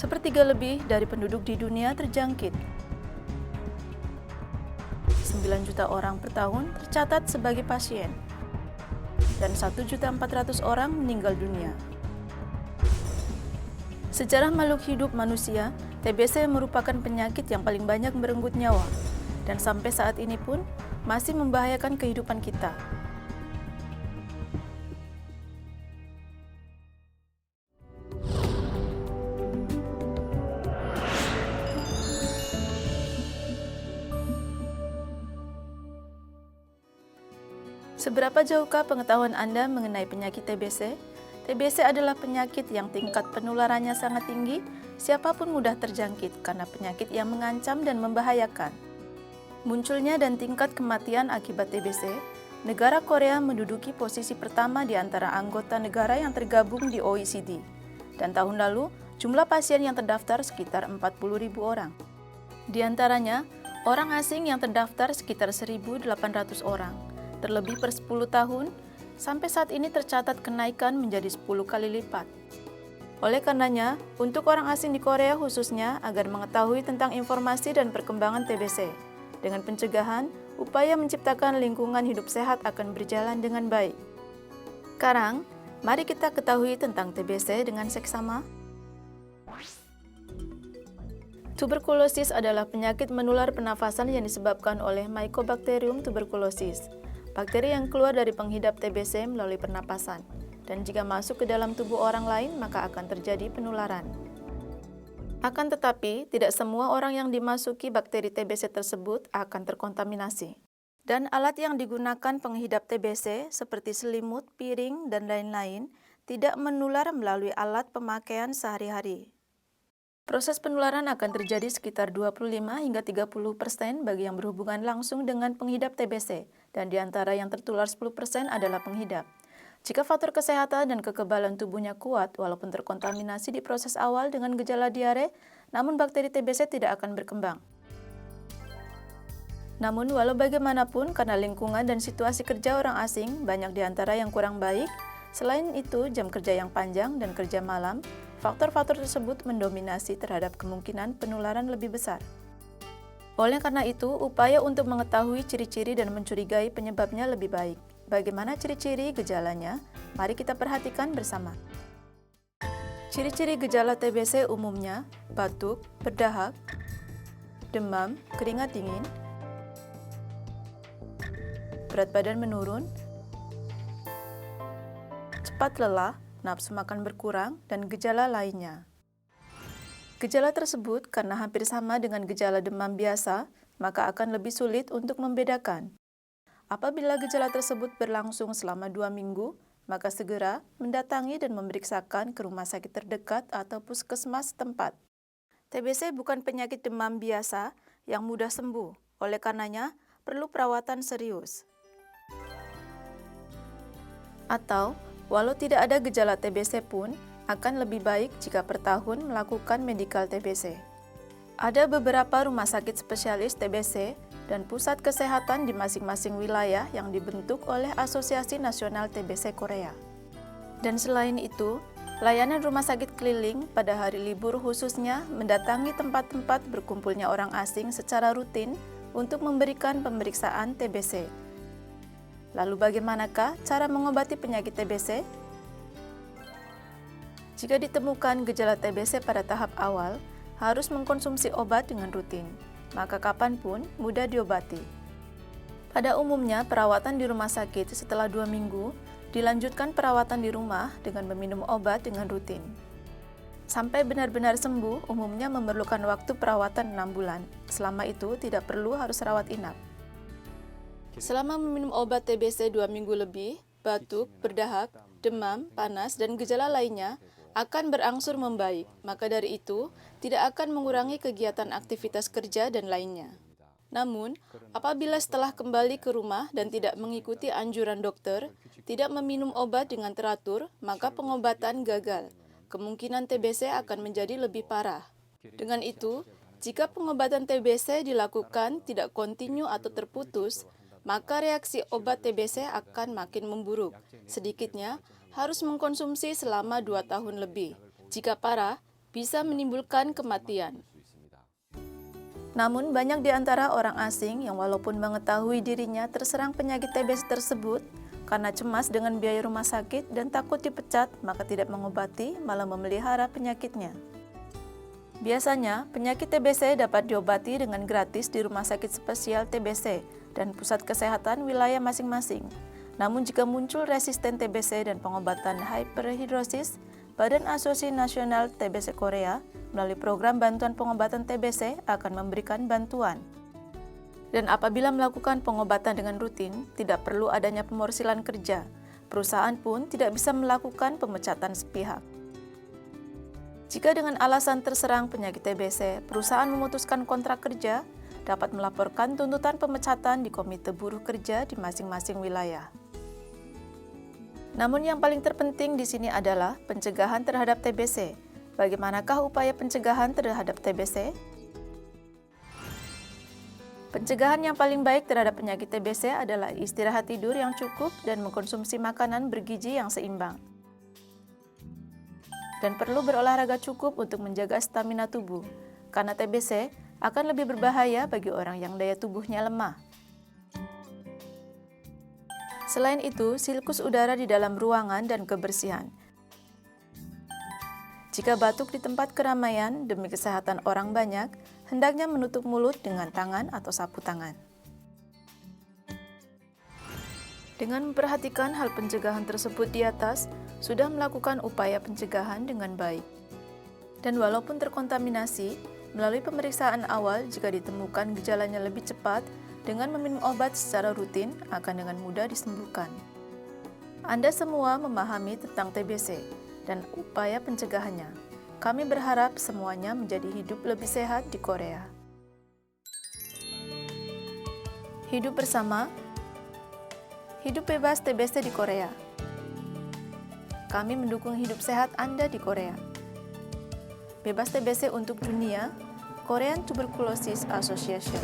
Sepertiga lebih dari penduduk di dunia terjangkit. 9 juta orang per tahun tercatat sebagai pasien, dan 1.400.000 orang meninggal dunia. Sejarah makhluk hidup manusia, TBC merupakan penyakit yang paling banyak merenggut nyawa, dan sampai saat ini pun masih membahayakan kehidupan kita. Seberapa jauhkah pengetahuan Anda mengenai penyakit TBC? TBC adalah penyakit yang tingkat penularannya sangat tinggi, siapapun mudah terjangkit karena penyakit yang mengancam dan membahayakan. Munculnya dan tingkat kematian akibat TBC, negara Korea menduduki posisi pertama di antara anggota negara yang tergabung di OECD. Dan tahun lalu, jumlah pasien yang terdaftar sekitar 40.000 orang. Di antaranya, orang asing yang terdaftar sekitar 1.800 orang. Terlebih per 10 tahun, sampai saat ini tercatat kenaikan menjadi 10 kali lipat. Oleh karenanya, untuk orang asing di Korea khususnya agar mengetahui tentang informasi dan perkembangan TBC, dengan pencegahan, upaya menciptakan lingkungan hidup sehat akan berjalan dengan baik. Sekarang, mari kita ketahui tentang TBC dengan seksama. Tuberkulosis adalah penyakit menular pernafasan yang disebabkan oleh Mycobacterium tuberculosis. Bakteri yang keluar dari penghidap TBC melalui pernapasan, dan jika masuk ke dalam tubuh orang lain, maka akan terjadi penularan. Akan tetapi, tidak semua orang yang dimasuki bakteri TBC tersebut akan terkontaminasi. Dan alat yang digunakan penghidap TBC, seperti selimut, piring, dan lain-lain, tidak menular melalui alat pemakaian sehari-hari. Proses penularan akan terjadi sekitar 25 hingga 30% bagi yang berhubungan langsung dengan penghidap TBC, dan di antara yang tertular 10% adalah penghidap. Jika faktor kesehatan dan kekebalan tubuhnya kuat, walaupun terkontaminasi di proses awal dengan gejala diare, namun bakteri TBC tidak akan berkembang. Namun, walau bagaimanapun, karena lingkungan dan situasi kerja orang asing, banyak di antara yang kurang baik. Selain itu, jam kerja yang panjang dan kerja malam, faktor-faktor tersebut mendominasi terhadap kemungkinan penularan lebih besar. Oleh karena itu, upaya untuk mengetahui ciri-ciri dan mencurigai penyebabnya lebih baik. Bagaimana ciri-ciri gejalanya? Mari kita perhatikan bersama. Ciri-ciri gejala TBC umumnya batuk, berdahak, demam, keringat dingin, berat badan menurun, cepat lelah, nafsu makan berkurang, dan gejala lainnya. Gejala tersebut karena hampir sama dengan gejala demam biasa, maka akan lebih sulit untuk membedakan. Apabila gejala tersebut berlangsung selama 2 minggu, maka segera mendatangi dan memeriksakan ke rumah sakit terdekat atau puskesmas setempat. TBC bukan penyakit demam biasa yang mudah sembuh, oleh karenanya perlu perawatan serius. Atau, walau tidak ada gejala TBC pun, akan lebih baik jika per tahun melakukan medikal TBC. Ada beberapa rumah sakit spesialis TBC dan pusat kesehatan di masing-masing wilayah yang dibentuk oleh Asosiasi Nasional TBC Korea. Dan selain itu, layanan rumah sakit keliling pada hari libur khususnya mendatangi tempat-tempat berkumpulnya orang asing secara rutin untuk memberikan pemeriksaan TBC. Lalu bagaimanakah cara mengobati penyakit TBC? Jika ditemukan gejala TBC pada tahap awal, harus mengkonsumsi obat dengan rutin, maka kapanpun mudah diobati. Pada umumnya, perawatan di rumah sakit setelah 2 minggu, dilanjutkan perawatan di rumah dengan meminum obat dengan rutin. Sampai benar-benar sembuh, umumnya memerlukan waktu perawatan 6 bulan. Selama itu, tidak perlu harus rawat inap. Selama meminum obat TBC 2 minggu lebih, batuk, berdahak, demam, panas, dan gejala lainnya akan berangsur membaik. Maka dari itu, tidak akan mengurangi kegiatan aktivitas kerja dan lainnya. Namun, apabila setelah kembali ke rumah dan tidak mengikuti anjuran dokter, tidak meminum obat dengan teratur, maka pengobatan gagal. Kemungkinan TBC akan menjadi lebih parah. Dengan itu, jika pengobatan TBC dilakukan tidak kontinu atau terputus, maka reaksi obat TBC akan makin memburuk. Sedikitnya, harus mengkonsumsi selama 2 tahun lebih. Jika parah, bisa menimbulkan kematian. Namun, banyak di antara orang asing yang walaupun mengetahui dirinya terserang penyakit TBC tersebut, karena cemas dengan biaya rumah sakit dan takut dipecat, maka tidak mengobati, malah memelihara penyakitnya. Biasanya, penyakit TBC dapat diobati dengan gratis di rumah sakit spesial TBC dan pusat kesehatan wilayah masing-masing. Namun jika muncul resisten TBC dan pengobatan hyperhidrosis, Badan Asosiasi Nasional TBC Korea melalui program bantuan pengobatan TBC akan memberikan bantuan. Dan apabila melakukan pengobatan dengan rutin, tidak perlu adanya pemorsilan kerja. Perusahaan pun tidak bisa melakukan pemecatan sepihak. Jika dengan alasan terserang penyakit TBC, perusahaan memutuskan kontrak kerja, dapat melaporkan tuntutan pemecatan di Komite Buruh Kerja di masing-masing wilayah. Namun yang paling terpenting di sini adalah pencegahan terhadap TBC. Bagaimanakah upaya pencegahan terhadap TBC? Pencegahan yang paling baik terhadap penyakit TBC adalah istirahat tidur yang cukup dan mengkonsumsi makanan bergizi yang seimbang. Dan perlu berolahraga cukup untuk menjaga stamina tubuh, karena TBC akan lebih berbahaya bagi orang yang daya tubuhnya lemah. Selain itu, siklus udara di dalam ruangan dan kebersihan. Jika batuk di tempat keramaian demi kesehatan orang banyak, hendaknya menutup mulut dengan tangan atau sapu tangan. Dengan memperhatikan hal pencegahan tersebut di atas, sudah melakukan upaya pencegahan dengan baik. Dan walaupun terkontaminasi, melalui pemeriksaan awal jika ditemukan gejalanya lebih cepat, dengan meminum obat secara rutin akan dengan mudah disembuhkan. Anda semua memahami tentang TBC dan upaya pencegahannya. Kami berharap semuanya menjadi hidup lebih sehat di Korea. Hidup bersama, hidup bebas TBC di Korea. Kami mendukung hidup sehat Anda di Korea. Bebas TBC untuk dunia, Korean Tuberculosis Association.